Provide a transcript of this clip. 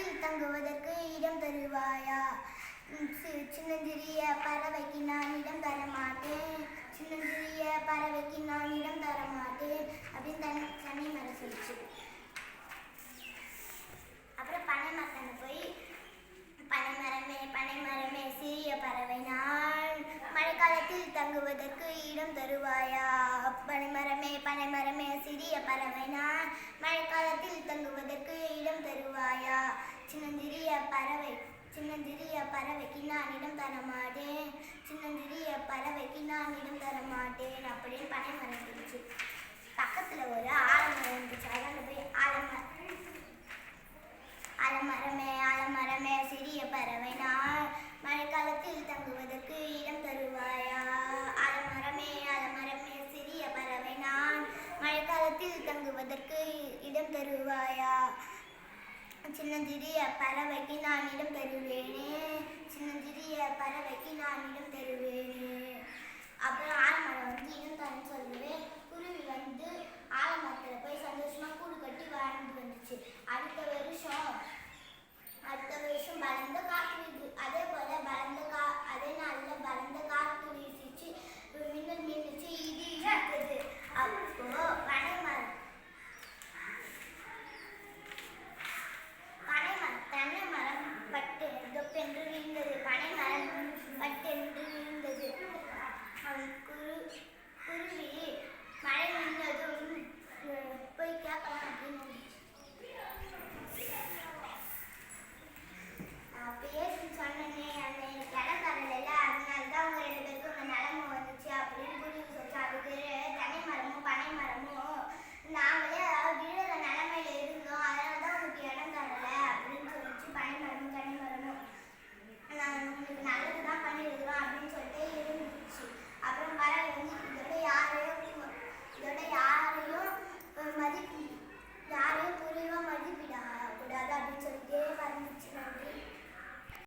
மழைக்காலத்தில் தங்குவதற்கு இடம் தருவாயா? சின்னஞ்சிறிய பறவைக்கு நான் இடம் தர மாட்டேன், சின்னஞ்சிறிய பறவைக்கு நான் இடம் தர மாட்டேன் அப்படின்னு தண்ணி மரம் சொல்லிச்சு. அப்புறம் பனைமரத்தை போய் பனைமரமே சிறிய பறவை நான் மழைக்காலத்தில் தங்குவதற்கு இடம் தருவாயா? பனைமரமே சிறிய பறவை நான் மழைக்காலத்தில் தங்குவதற்கு இடம் தருவாயா? சின்னஞ்சிறிய பறவைக்கு நான் இடம் தர மாட்டேன், சின்னஞ்சிறிய பறவைக்கு நான் இடம் தர மாட்டேன் அப்படின்னு பனைமரம் சொல்லிச்சு. பக்கத்துல ஒரு ஆலமரம் இருந்துச்சு. அதனால போய் ஆலமரமே சிறிய பறவை நான் மழைக்காலத்தில் தங்குவதற்கு இடம் தருவாயா? ஆலமரமே சிறிய பறவை நான் மழைக்காலத்தில் தங்குவதற்கு இடம் தருவாயா? சின்னஞ்சிறிய பறவைக்கு நான் இடம் தருவேனே, சின்னஞ்சிறிய பறவைக்கு நான் இடம் தருவேனே. அப்புறம் ஆலமரம் இடம் தரேன்னு சொல்லுவேன். குருவி ஆலமரத்துல போய் சந்தோஷமா கூடு கட்டி வாழ்ந்து வந்துச்சு.